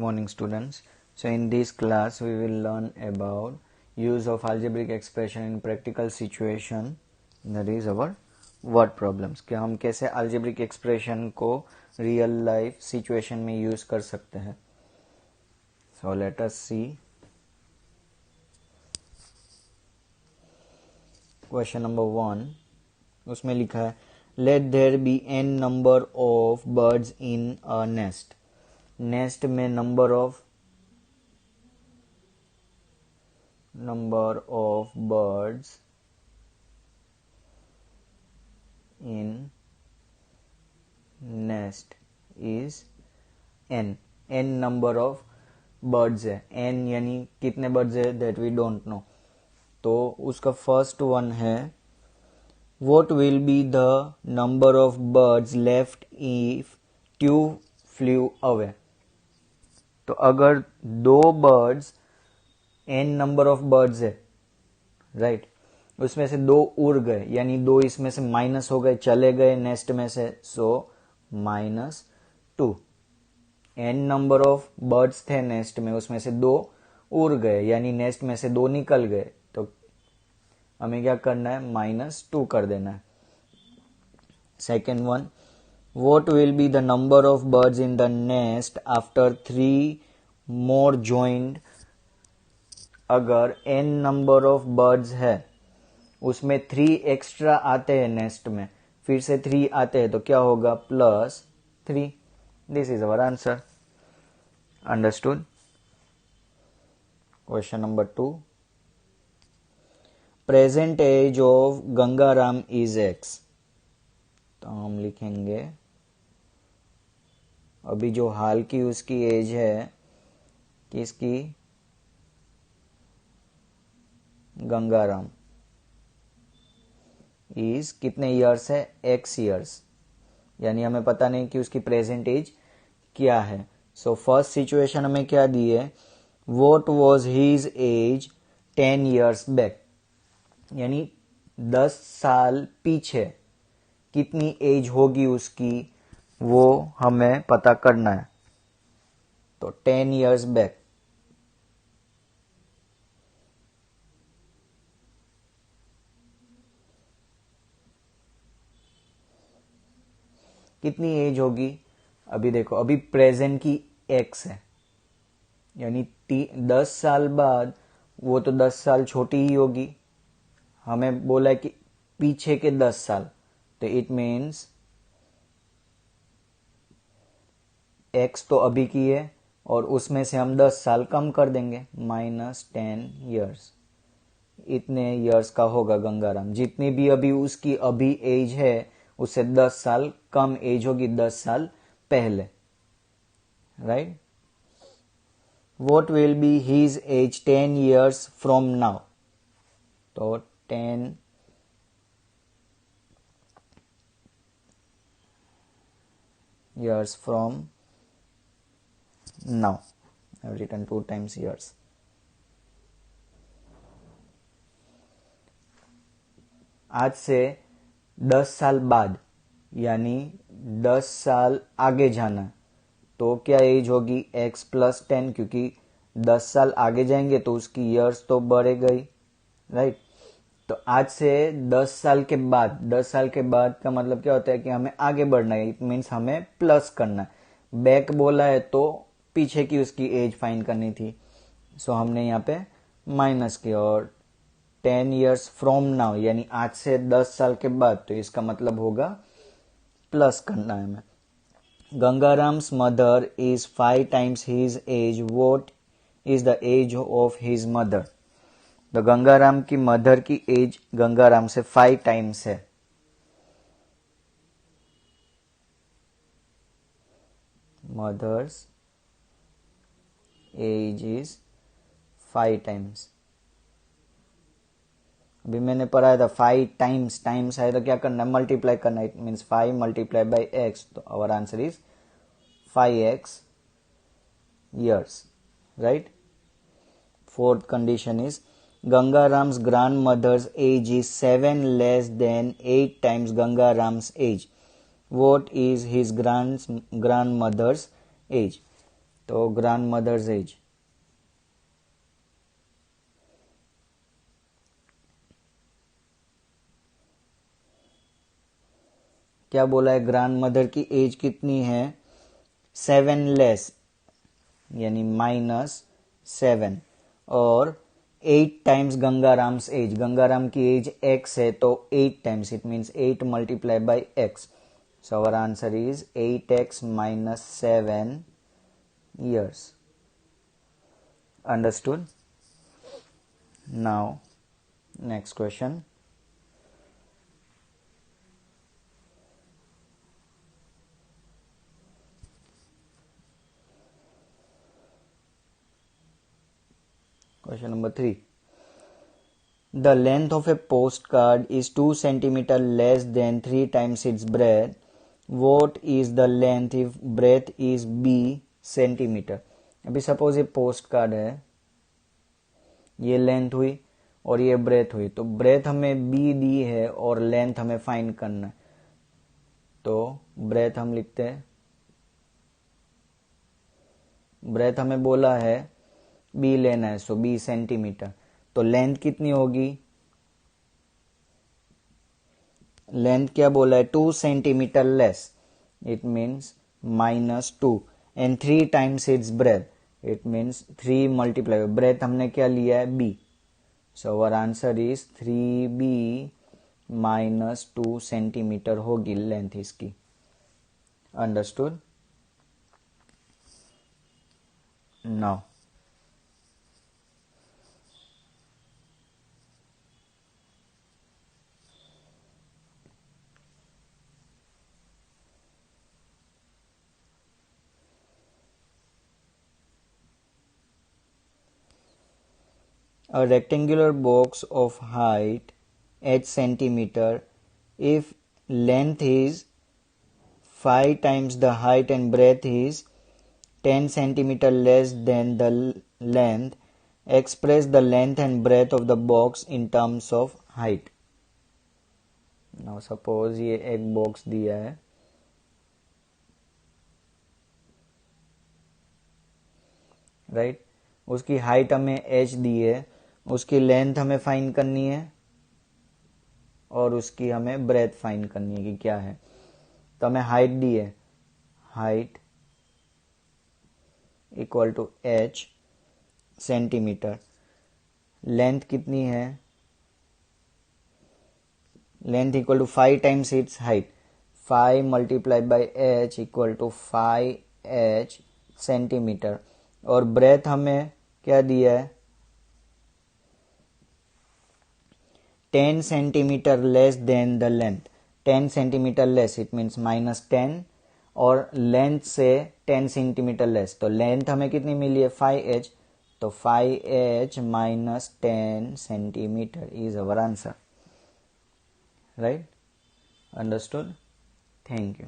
morning students. So in this class we will learn about use of algebraic expression in practical situation, that is our word problems. कि हम कैसे algebraic expression को real life situation में use कर सकते हैं. So let us see question number 1. उसमें लिखा है let there be n number of birds in a nest. Nest में number of birds in nest is N. N number of birds है. N यानी कितने बर्ड्स है दैट वी डोंट नो. तो उसका फर्स्ट वन है what will be the number of birds left if two flew away. तो अगर दो birds N number of birds है राइट, उसमें से दो उड़ गए यानी दो इसमें से माइनस हो गए, चले गए नेस्ट में से, सो -2. एन नंबर ऑफ बर्ड्स थे नेस्ट में, उसमें से दो उड़ गए यानी नेस्ट में से दो निकल गए, तो हमें क्या करना है -2 कर देना है. Second one what will be the number of birds in the nest after 3 more joined. अगर n number of birds है उसमें 3 एक्स्ट्रा आते हैं नेस्ट में, फिर से 3 आते हैं तो क्या होगा +3. This is our answer. Understood. Question number 2. Present age of Gangaram is x. तो हम लिखेंगे अभी जो हाल की उसकी एज है किसकी, गंगाराम, इज कितने ईयर्स है x ईयर्स, यानी हमें पता नहीं कि उसकी प्रेजेंट एज क्या है. सो फर्स्ट सिचुएशन हमें क्या दी है, what was his age 10 years back, यानी 10 साल पीछे कितनी एज होगी उसकी वो हमें पता करना है. तो 10 ईयर्स बैक कितनी एज होगी. अभी देखो अभी प्रेजेंट की x है यानी 10 साल बाद वो तो 10 साल छोटी ही होगी. हमें बोला है कि पीछे के 10 साल, तो इट मीन्स x तो अभी की है और उसमें से हम 10 साल कम कर देंगे -10 ईयर्स. इतने ईयर्स का होगा गंगाराम. जितनी भी अभी उसकी अभी एज है उससे 10 साल कम एज होगी 10 साल पहले, right. What will be his age 10 years from now. तो 10 years from now. I've written 2 times years. आज से 10 साल बाद यानी 10 साल आगे जाना, तो क्या एज होगी x + 10, क्योंकि 10 साल आगे जाएंगे तो उसकी ईयर्स तो बढ़े गई, राइट. तो आज से 10 साल के बाद, 10 साल के बाद का मतलब क्या होता है कि हमें आगे बढ़ना है. इट मीन्स हमें प्लस करना है. बैक बोला है तो पीछे की उसकी एज फाइंड करनी थी, सो हमने यहाँ पे माइनस किया. और 10 ईयर्स फ्रॉम नाउ यानी आज से 10 साल के बाद, तो इसका मतलब होगा प्लस करना है हमें. Gangaram's mother is 5 times his age. What is the age of his mother. तो गंगाराम की मदर की एज गंगाराम से 5 टाइम्स है. Mother's age is 5 times. अभी मैंने पढ़ाया था 5 टाइम्स है तो क्या करना है मल्टीप्लाई करना है. It means 5 multiply by x. तो our answer is 5x years, right. Fourth condition is Gangaram's grandmother's age is 7 less than 8 times Gangaram's age. What is his grandmother's age? तो ग्रैंड मदर्स एज, क्या बोला है, grand mother की as कितनी है, 7 less यानी -7, और 8 टाइम्स गंगाराम्स एज, गंगाराम की एज x है तो 8 times, it means 8 multiplied by x. So our answer is 8x minus 7 years. Understood? Now next question. Question number 3. The length of a postcard is 2 centimeter less than 3 times its breadth. What is the length if breadth is b centimeter? अभी suppose ये post card है, ये length हुई और ये breath हुई, तो breath हमें b दी है और लेंथ हमें फाइंड करना है। तो ब्रेथ हम लिखते हैं, ब्रेथ हमें बोला है b लेना है, सो b सेंटीमीटर। तो लेंथ कितनी होगी, लेंथ क्या बोला है, 2 centimetre less, it means -2, and 3 times its breadth, it means 3 multiply, breadth हमने क्या लिया है b, so our answer is 3b -2 centimetre होगी लेंथ इसकी। Understood? Now a rectangular box of height h centimeter, if length is 5 times the height and breadth is 10 centimeter less than the length, express the length and breadth of the box in terms of height. Now suppose ये एक box दिया है, right, उसकी height हमें h दी है, उसकी length हमें find करनी है और उसकी हमें ब्रेथ फाइंड करनी है कि क्या है। तो हमें हाइट दी है, height equal to h centimetre, length कितनी है, length equal to 5 times its height, 5 multiplied by h equal to 5h centimetre, और ब्रेथ हमें क्या दिया है, 10 centimetre less than the length, 10 centimetre less it means -10, और लेंथ से 10 सेंटीमीटर लेस, तो लेंथ हमें कितनी मिली है 5h, तो 5h minus 10 centimetre is our answer, right? Understood? Thank you.